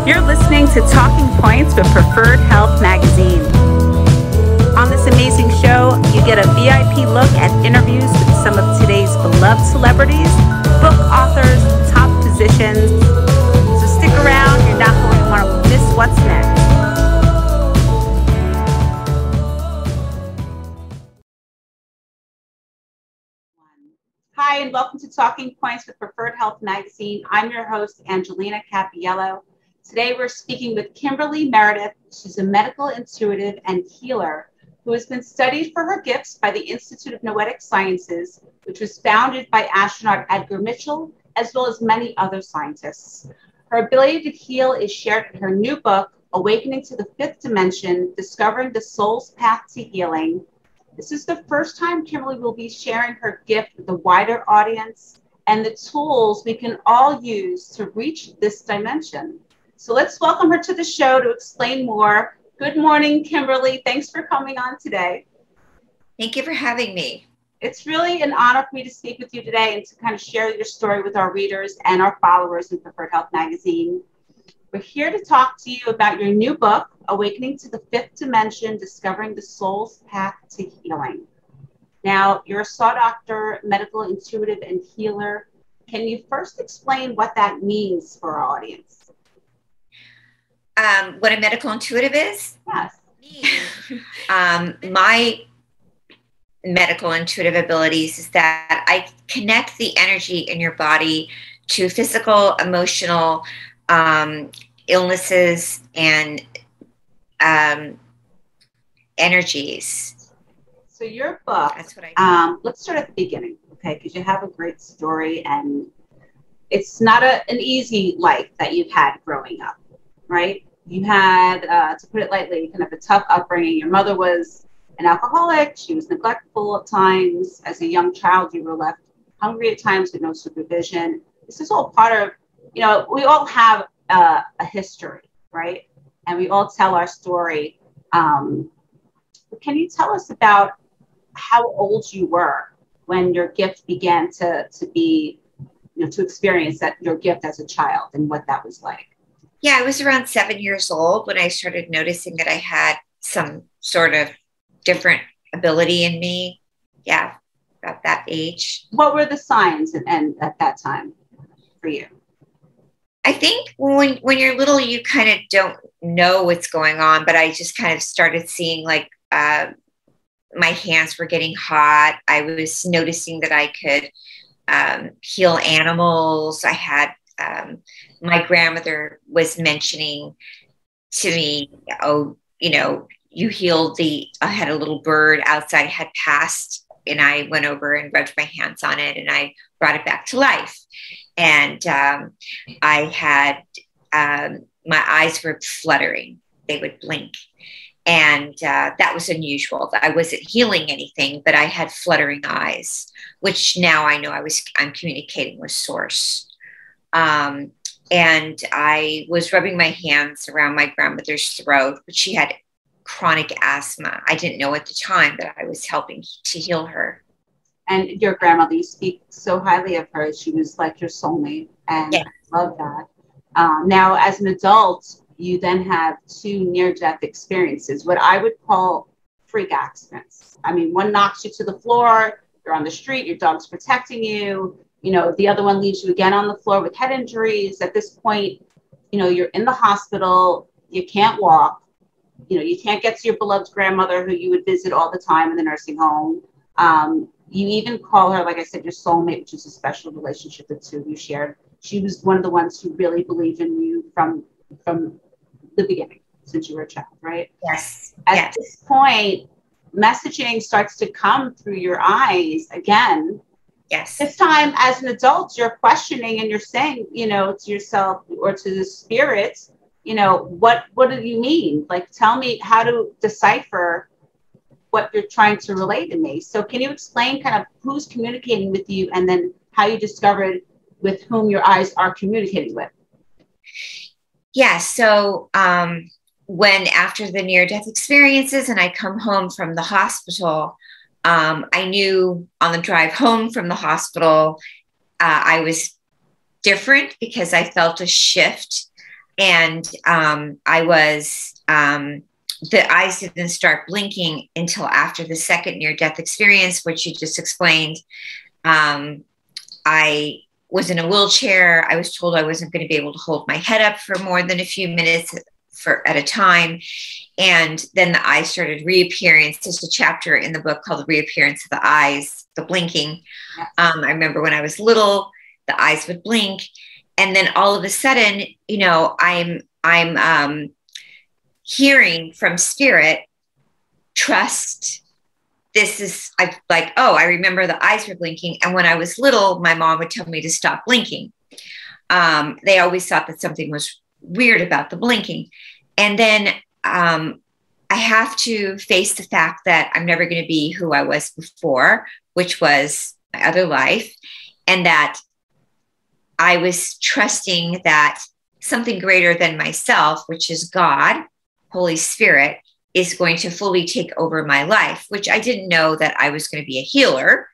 You're listening to Talking Points with Preferred Health Magazine. On this amazing show, you get a VIP look at interviews with some of today's beloved celebrities, book authors, top physicians. So stick around, you're not going to want to miss what's next. Hi, and welcome to Talking Points with Preferred Health Magazine. I'm your host, Angelina Cappiello. Today, we're speaking with Kimberly Meredith. She's a medical intuitive and healer who has been studied for her gifts by the Institute of Noetic Sciences, which was founded by astronaut Edgar Mitchell, as well as many other scientists. Her ability to heal is shared in her new book, Awakening to the Fifth Dimension, Discovering the Soul's Path to Healing. This is the first time Kimberly will be sharing her gift with a wider audience and the tools we can all use to reach this dimension. So let's welcome her to the show to explain more. Good morning, Kimberly. Thanks for coming on today. Thank you for having me. It's really an honor for me to speak with you today and to kind of share your story with our readers and our followers in Preferred Health Magazine. We're here to talk to you about your new book, Awakening to the Fifth Dimension, Discovering the Soul's Path to Healing. Now, you're a sought-after medical intuitive and healer. Can you first explain what that means for our audience? What a medical intuitive is? Yes. My medical intuitive abilities is that I connect the energy in your body to physical, emotional illnesses and energies. So your book, that's what I do. Let's start at the beginning, okay? Because you have a great story, and it's not an easy life that you've had growing up, right? You had, to put it lightly, kind of a tough upbringing. Your mother was an alcoholic. She was neglectful at times. As a young child, you were left hungry at times with no supervision. This is all part of, we all have a history, right? And we all tell our story. Can you tell us about how old you were when your gift began to be, to experience your gift as a child and what that was like? Yeah, I was around 7 years old when I started noticing that I had some sort of different ability in me. Yeah, about that age. What were the signs and at that time for you? I think when you're little, you kind of don't know what's going on, but I just kind of started seeing like my hands were getting hot. I was noticing that I could heal animals. I had my grandmother was mentioning to me, oh, you healed I had a little bird outside had passed, and I went over and rubbed my hands on it and I brought it back to life. And I had, my eyes were fluttering. They would blink. And that was unusual. I wasn't healing anything, but I had fluttering eyes, which now I know I'm communicating with Source. And I was rubbing my hands around my grandmother's throat, but she had chronic asthma. I didn't know at the time that I was helping to heal her. And your grandmother, you speak so highly of her. She was like your soulmate, and yeah. I love that. Now, as an adult, you then have two near-death experiences, what I would call freak accidents. I mean, one knocks you to the floor, you're on the street, your dog's protecting you. The other one leaves you again on the floor with head injuries. At this point, you're in the hospital, you can't walk, you can't get to your beloved grandmother who you would visit all the time in the nursing home. You even call her, like I said, your soulmate, which is a special relationship the two of you shared. She was one of the ones who really believed in you from the beginning, since you were a child, right? Yes. At this point, messaging starts to come through your eyes again. Yes. This time, as an adult, you're questioning and you're saying, to yourself or to the spirits, what do you mean? Like, tell me how to decipher what you're trying to relay to me. So can you explain kind of who's communicating with you and then how you discovered with whom your eyes are communicating with? Yeah. So when after the near-death experiences and I come home from the hospital, I knew on the drive home from the hospital, I was different because I felt a shift And the eyes didn't start blinking until after the second near-death experience, which you just explained. I was in a wheelchair. I was told I wasn't going to be able to hold my head up for more than a few minutes at a time. And then the eyes started reappearing. There's a chapter in the book called The Reappearance of the Eyes, the blinking. I remember when I was little, the eyes would blink. And then all of a sudden, I'm hearing from spirit, trust. I remember the eyes were blinking. And when I was little, my mom would tell me to stop blinking. They always thought that something was weird about the blinking. And then I have to face the fact that I'm never going to be who I was before, which was my other life. And that I was trusting that something greater than myself, which is God, Holy Spirit, is going to fully take over my life, which I didn't know that I was going to be a healer.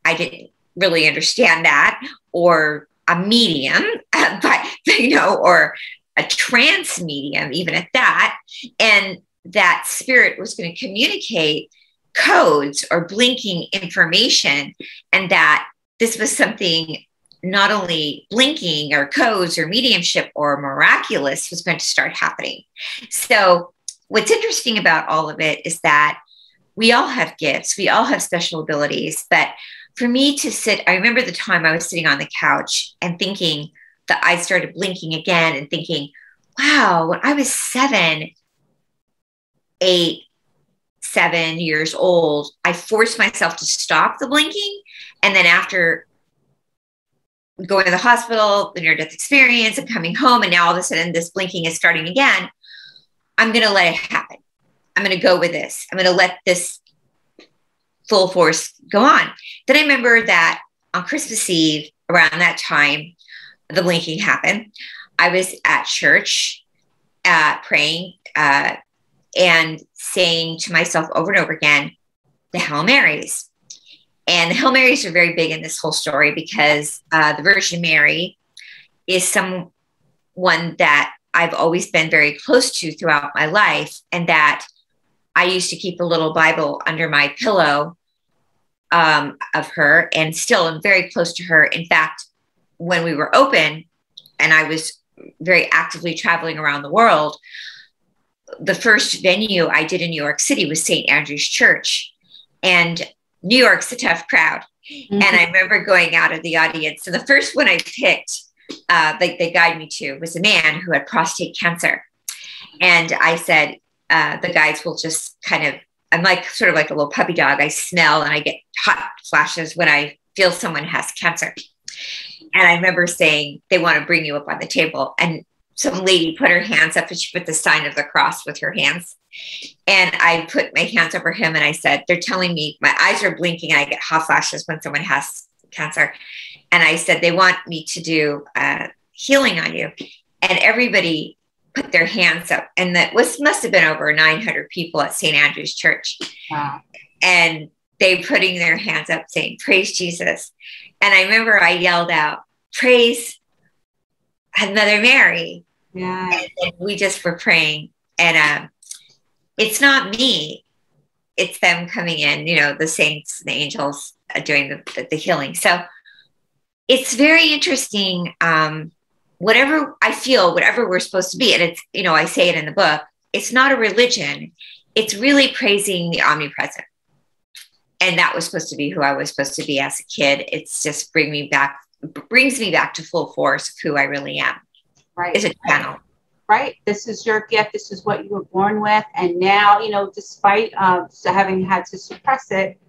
I didn't really understand that, or a medium, or a trance medium, even at that. And that spirit was going to communicate codes or blinking information, and that this was something not only blinking or codes or mediumship or miraculous was going to start happening. So what's interesting about all of it is that we all have gifts, we all have special abilities. But for me to sit, I remember the time I was sitting on the couch and thinking, the eyes started blinking again and thinking, wow, when I was 7 years old, I forced myself to stop the blinking. And then after going to the hospital, the near-death experience, and coming home, and now all of a sudden this blinking is starting again, I'm going to let it happen. I'm going to go with this. I'm going to let this full force go on. Then I remember that on Christmas Eve, around that time, the blinking happened. I was at church praying and saying to myself over and over again, the Hail Marys. And the Hail Marys are very big in this whole story because the Virgin Mary is someone that I've always been very close to throughout my life, and that I used to keep a little Bible under my pillow of her, and still am very close to her. In fact, when we were open and I was very actively traveling around the world, the first venue I did in New York City was St. Andrew's Church. And New York's a tough crowd. Mm-hmm. And I remember going out of the audience. So the first one I picked, they guided me to, was a man who had prostate cancer. And I said, the guides will just I'm sort of like a little puppy dog. I smell and I get hot flashes when I feel someone has cancer. And I remember saying, they want to bring you up on the table. And some lady put her hands up, and she put the sign of the cross with her hands. And I put my hands over him and I said, they're telling me my eyes are blinking and I get hot flashes when someone has cancer. And I said, they want me to do healing on you. And everybody put their hands up. And that must have been over 900 people at St. Andrew's Church. Wow. And they putting their hands up saying, praise Jesus. And I remember I yelled out, praise Mother Mary. Yeah. And we just were praying. And it's not me, it's them coming in, the saints, the angels doing the healing. So it's very interesting. Whatever I feel, whatever we're supposed to be. And it's, I say it in the book, it's not a religion. It's really praising the omnipresent. And that was supposed to be who I was supposed to be as a kid. It's just brings me back to full force of who I really am. Right. It's a channel. Right. This is your gift. This is what you were born with. And now, despite having had to suppress it,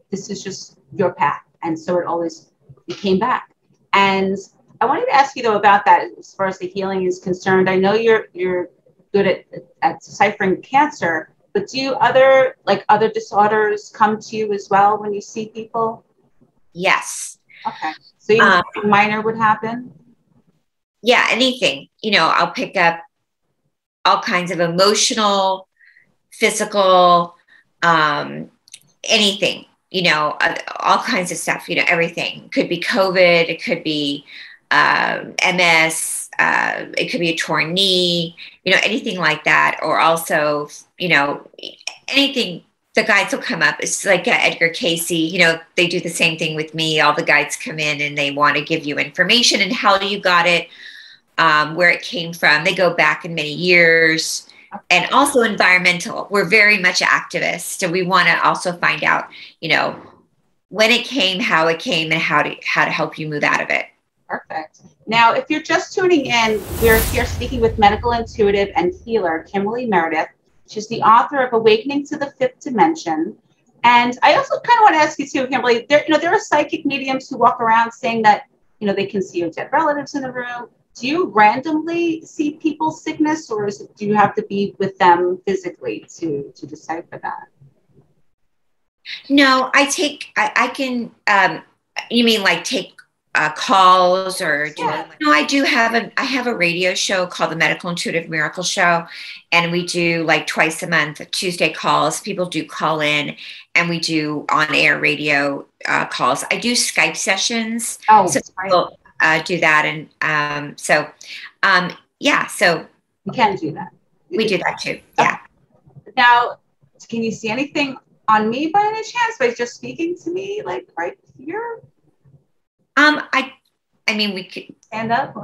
this is just your path. And so it came back. And I wanted to ask you, though, about that as far as the healing is concerned. I know you're good at deciphering cancer, but do other disorders come to you as well when you see people? Yes. Okay. So even minor would happen? Yeah, anything. I'll pick up all kinds of emotional, physical, anything, all kinds of stuff, everything. It could be COVID, it could be MS, it could be a torn knee, anything like that. Or also, anything, the guides will come up. It's like Edgar Casey, they do the same thing with me. All the guides come in and they want to give you information and how you got it, where it came from. They go back in many years. And also environmental. We're very much activists. So we want to also find out, when it came, and how to help you move out of it. Perfect. Now, if you're just tuning in, we're here speaking with medical intuitive and healer Kimberly Meredith. She's the author of Awakening to the Fifth Dimension. And I also kind of want to ask you too, Kimberly, there are psychic mediums who walk around saying that, they can see your dead relatives in the room. Do you randomly see people's sickness, or do you have to be with them physically to decipher that? No, I can, you mean like take calls or do Yeah. No, I have a radio show called the Medical Intuitive Miracle Show. And we do like twice a month, Tuesday calls. People do call in and we do on-air radio calls. I do Skype sessions. Oh, so people, do that. And so you can do that. We do that too. Yeah. Now, can you see anything on me by any chance by just speaking to me like right here? I mean, we could stand up.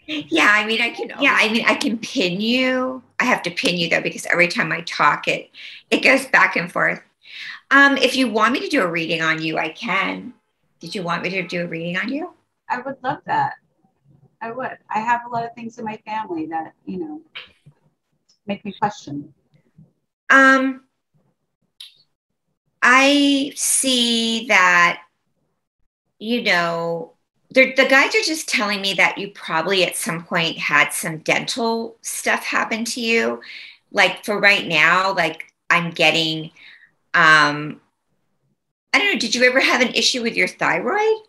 Yeah, I mean, I can pin you. I have to pin you though, because every time I talk, it goes back and forth. If you want me to do a reading on you, I can. Did you want me to do a reading on you? I would love that. I would. I have a lot of things in my family that, make me question. I see that, the guides are just telling me that you probably at some point had some dental stuff happen to you. Like for right now, like I'm getting, I don't know, did you ever have an issue with your thyroid?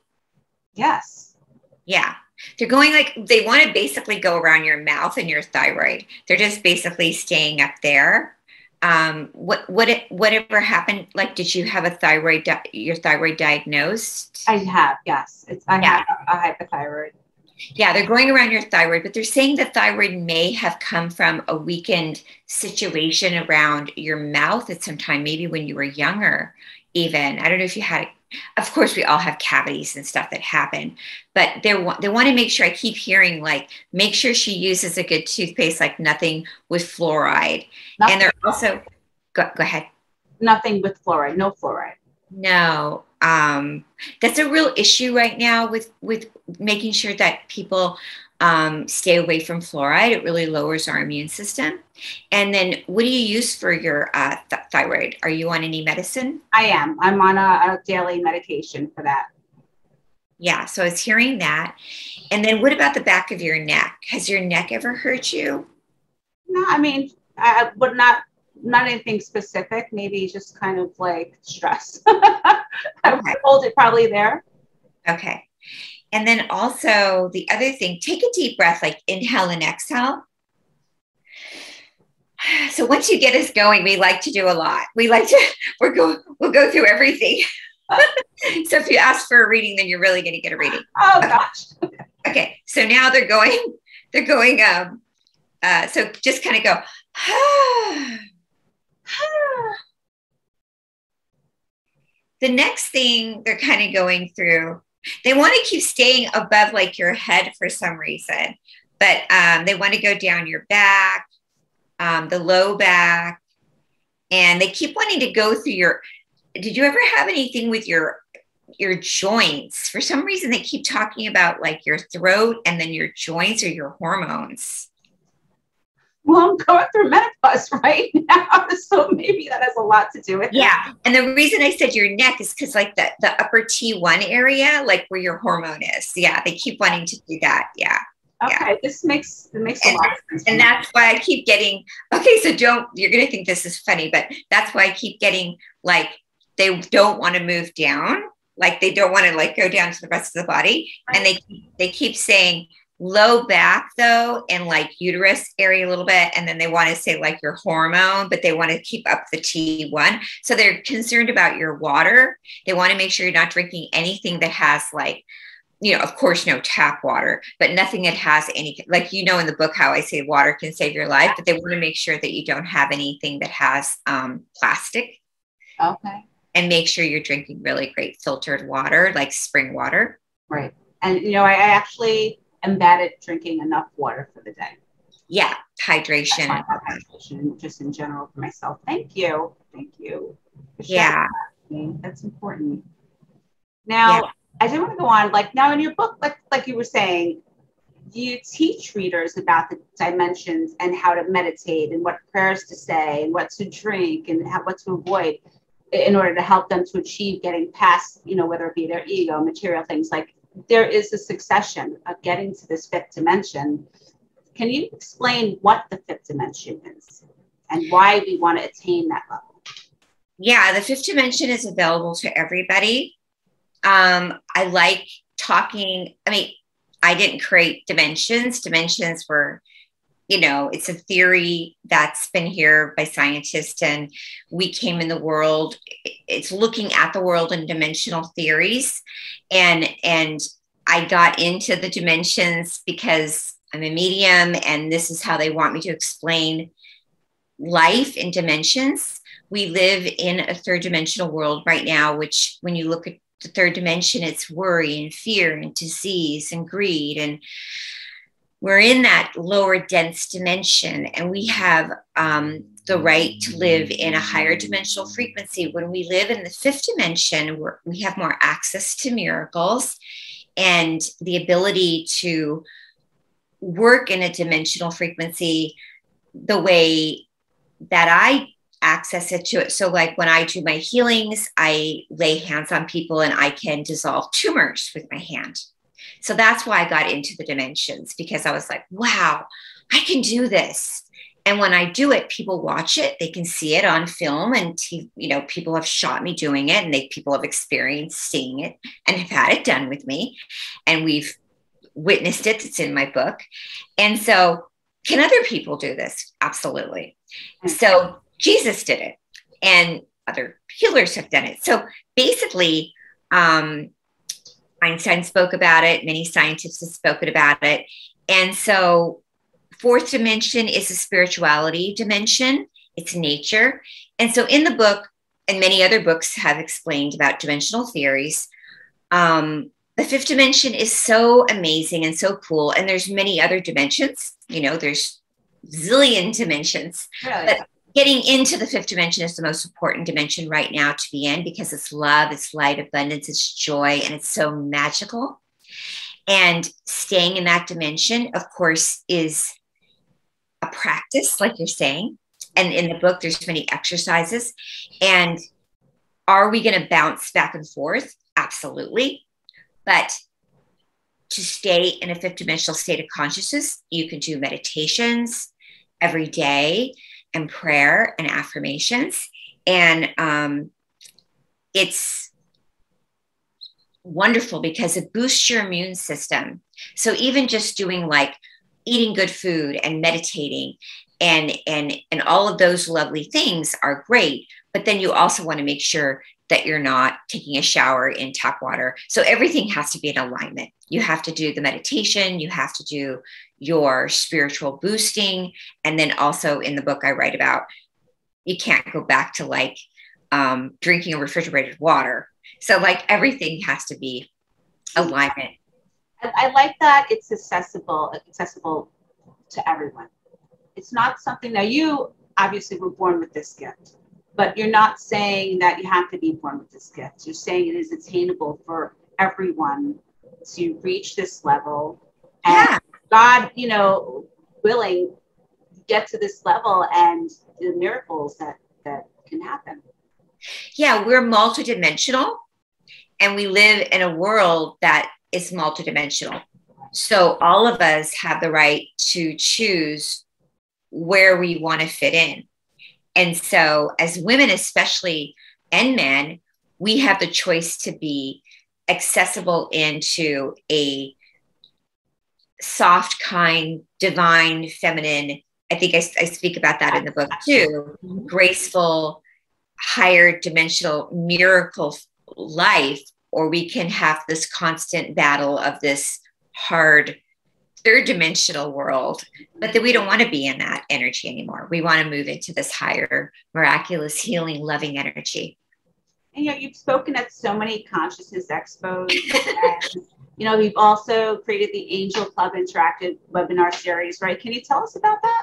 Yes. Yeah. They're going they want to basically go around your mouth and your thyroid. They're just basically staying up there. Whatever happened? Like, did you have your thyroid diagnosed? I have, yes. I have a hypothyroid. Yeah, they're going around your thyroid, but they're saying the thyroid may have come from a weakened situation around your mouth at some time, maybe when you were younger, even. I don't know if you had, of course, we all have cavities and stuff that happen, but they want to make sure, I keep hearing, make sure she uses a good toothpaste, nothing with fluoride. Nothing. And they're also, go ahead. Nothing with fluoride, no fluoride. No, that's a real issue right now with making sure that people stay away from fluoride. It really lowers our immune system. And then what do you use for your thyroid? Are you on any medicine? I am. I'm on a daily medication for that. Yeah, so I was hearing that. And then what about the back of your neck? Has your neck ever hurt you? No, I mean, I would not anything specific, maybe just kind of like stress. I would hold it probably there. Okay. And then also the other thing, take a deep breath, inhale and exhale. So once you get us going, we like to do a lot. We'll go through everything. So if you ask for a reading, then you're really going to get a reading. Oh gosh. Okay. So now they're going, so just kind of go, the next thing they're kind of going through, they want to keep staying above your head for some reason, but they want to go down your back, the low back, and they keep wanting to go through did you ever have anything with your joints? For some reason, they keep talking about your throat and then your joints or your hormones. Well, I'm going through menopause right now, so maybe that has a lot to do with it. Yeah, and the reason I said your neck is because the upper T1 area, where your hormone is. Yeah, they keep wanting to do that. Yeah. Okay, yeah. This makes a lot of sense. And that's why I keep getting, okay, so you're going to think this is funny, but that's why I keep getting, they don't want to move down. They don't want to, go down to the rest of the body. Right. And they keep saying, low back though, and uterus area a little bit. And then they want to say your hormone, but they want to keep up the T1. So they're concerned about your water. They want to make sure you're not drinking anything that has of course, no tap water, but nothing that has any, like, in the book, how I say water can save your life, but they want to make sure that you don't have anything that has plastic. Okay. And make sure you're drinking really great filtered water, like spring water. Right. And, I actually am bad at drinking enough water for the day. Yeah. Hydration. Hydration, just in general for myself. Thank you. Thank you. Yeah. That's important. Now, I did want to go on, like, now in your book, like you were saying, you teach readers about the dimensions and how to meditate and what prayers to say and what to drink and what to avoid in order to help them to achieve getting past, whether it be their ego, material things. Like, there is a succession of getting to this fifth dimension. Can you explain what the fifth dimension is and why we want to attain that level? Yeah, the fifth dimension is available to everybody. I like talking. I didn't create dimensions. Dimensions were, it's a theory that's been here by scientists, and we came in the world. It's looking at the world in dimensional theories. And I got into the dimensions because I'm a medium, and this is how they want me to explain life in dimensions. We live in a third dimensional world right now, which when you look at the third dimension, it's worry and fear and disease and greed. And we're in that lower dense dimension, and we have the right to live in a higher dimensional frequency. When we live in the fifth dimension, we have more access to miracles and the ability to work in a dimensional frequency the way that I access it to it. So like when I do my healings, I lay hands on people and I can dissolve tumors with my hand. So that's why I got into the dimensions, because I was like, wow, I can do this. And when I do it, people watch it, they can see it on film, and people have shot me doing it, and people have experienced seeing it and have had it done with me. And we've witnessed it. It's in my book. And so can other people do this? Absolutely. So Jesus did it, and other healers have done it. So basically, Einstein spoke about it. Many scientists have spoken about it. And so fourth dimension is a spirituality dimension. It's nature. And so in the book, and many other books have explained about dimensional theories, the fifth dimension is so amazing and so cool. And there's many other dimensions. There's zillion dimensions. Really? But getting into the fifth dimension is the most important dimension right now to be in, because it's love, it's light, abundance, it's joy, and it's so magical. And staying in that dimension, of course, is a practice, like you're saying. And in the book, there's many exercises. And are we going to bounce back and forth? Absolutely. But to stay in a fifth dimensional state of consciousness, you can do meditations every day and prayer and affirmations. And it's wonderful because it boosts your immune system. So even just doing like eating good food and meditating and all of those lovely things are great. But then you also want to make sure that you're not taking a shower in tap water. So everything has to be in alignment. You have to do the meditation, you have to do your spiritual boosting. And then also in the book I write about, you can't go back to like drinking a refrigerated water. So like everything has to be alignment. I like that it's accessible to everyone. It's not something that you obviously were born with this gift, but you're not saying that you have to be born with this gift. You're saying it is attainable for everyone to reach this level. And God, willing, get to this level and the miracles that can happen. Yeah, we're multidimensional, and we live in a world that is multidimensional. So all of us have the right to choose where we want to fit in. And so as women, especially, and men, we have the choice to be accessible into a soft, kind, divine, feminine. I think I speak about that in the book too. Graceful, higher dimensional miracle life, or we can have this constant battle of this hard third dimensional world, but that we don't want to be in that energy anymore. We want to move into this higher, miraculous, healing, loving energy. And you've spoken at so many consciousness expos, and you've also created the Angel Club Interactive webinar series, right? Can you tell us about that?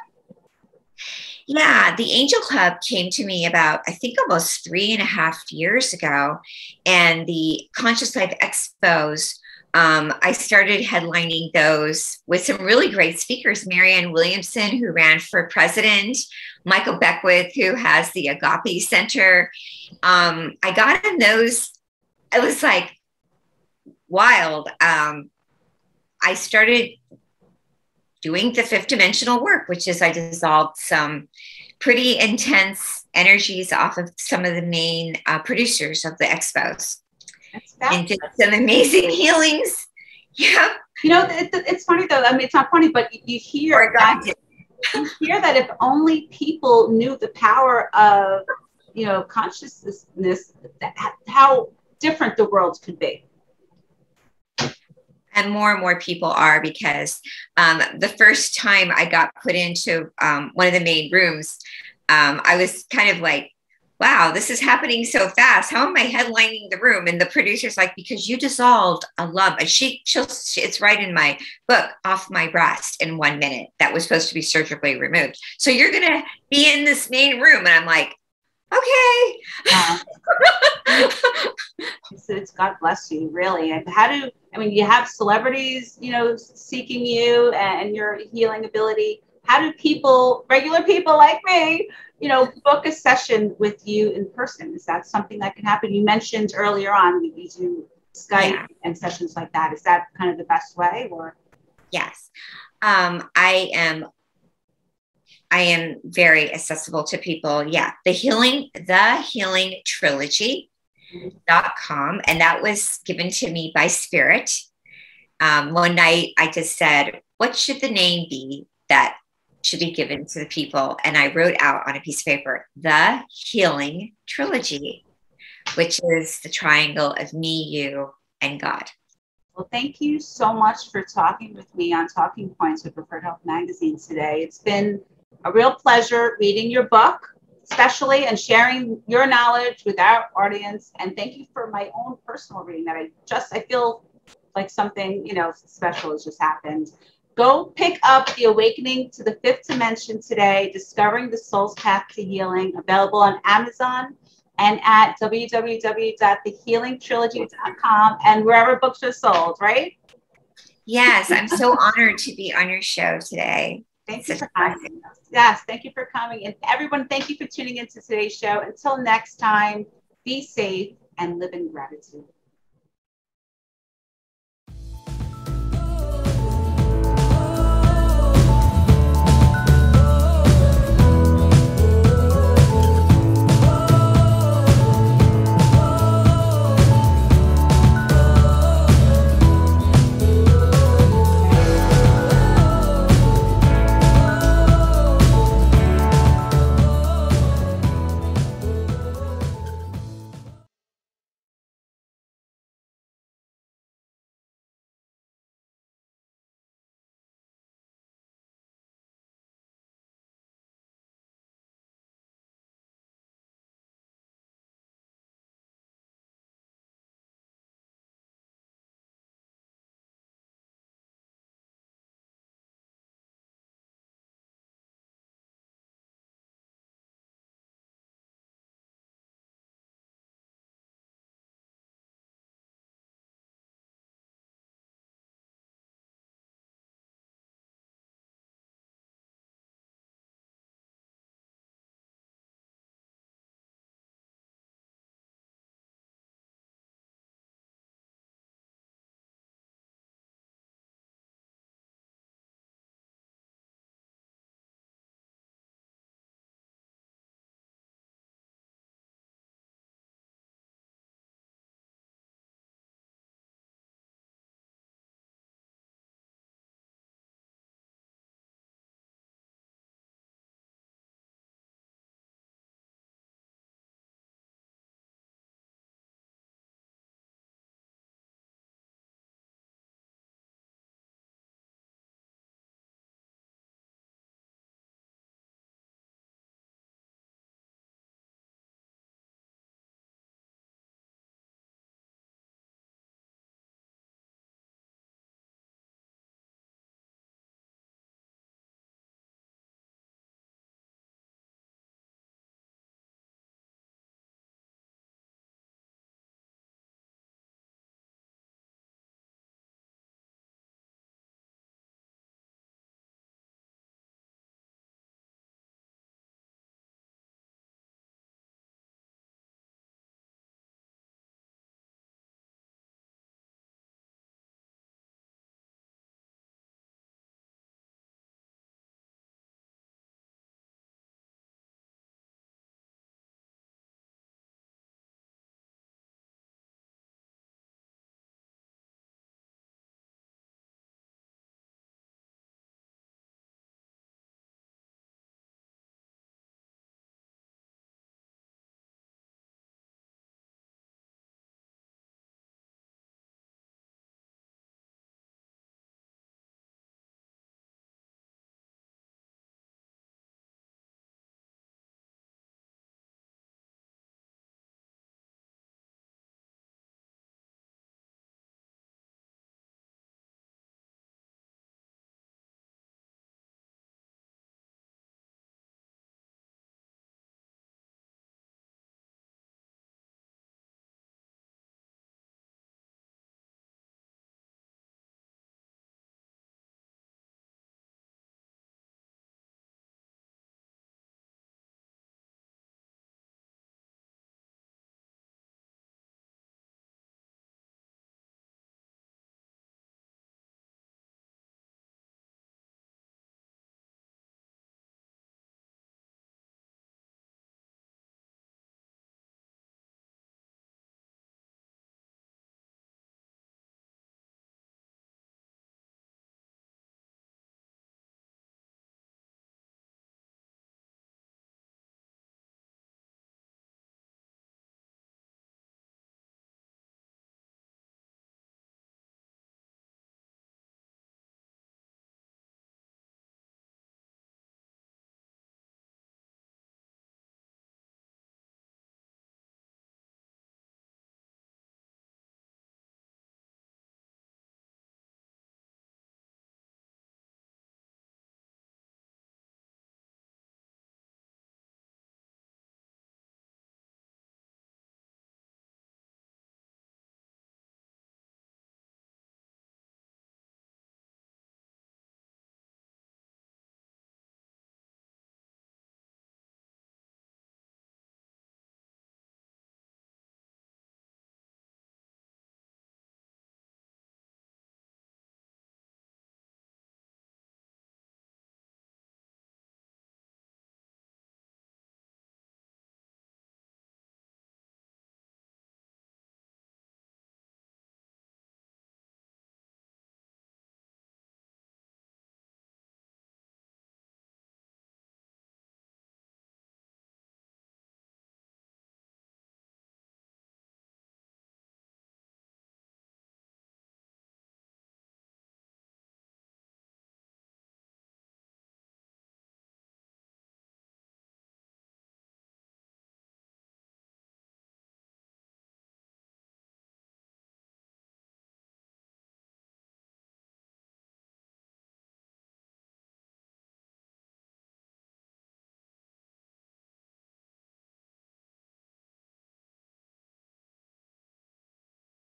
Yeah, the Angel Club came to me about, I think, almost 3.5 years ago. And the Conscious Life Expos, I started headlining those with some really great speakers. Marianne Williamson, who ran for president, Michael Beckwith, who has the Agape Center. I got in those. It was like wild. I started doing the fifth dimensional work, which is I dissolved some pretty intense energies off of some of the main producers of the expos and did some amazing healings. Yeah. It's funny though. I mean, it's not funny, but you hear that if only people knew the power of, consciousness, how different the world could be. And more people are, because the first time I got put into one of the main rooms, I was kind of like, wow, this is happening so fast. How am I headlining the room? And the producer's like, because you dissolved a lump. And it's right in my book, off my breast in 1 minute. That was supposed to be surgically removed. So you're going to be in this main room. And I'm like, okay. It's God bless you, really. And you have celebrities, seeking you and your healing ability. How do regular people like me, book a session with you in person? Is that something that can happen? You mentioned earlier on you do Skype and sessions like that. Is that kind of the best way, or? Yes. I am very accessible to people. Yeah. The Healing Trilogy.com. And that was given to me by Spirit. One night I just said, what should the name be that should be given to the people? And I wrote out on a piece of paper, The Healing Trilogy, which is the triangle of me, you, and God. Well, thank you so much for talking with me on Talking Points with Preferred Health Magazine today. It's been a real pleasure reading your book, especially, and sharing your knowledge with our audience. And thank you for my own personal reading that I feel like something, special has just happened. Go pick up The Awakening to the Fifth Dimension today, Discovering the Soul's Path to Healing, available on Amazon and at www.thehealingtrilogy.com and wherever books are sold, right? Yes, I'm so honored to be on your show today. Thank you for coming. Yes, thank you for coming. And everyone, thank you for tuning into today's show. Until next time, be safe and live in gratitude.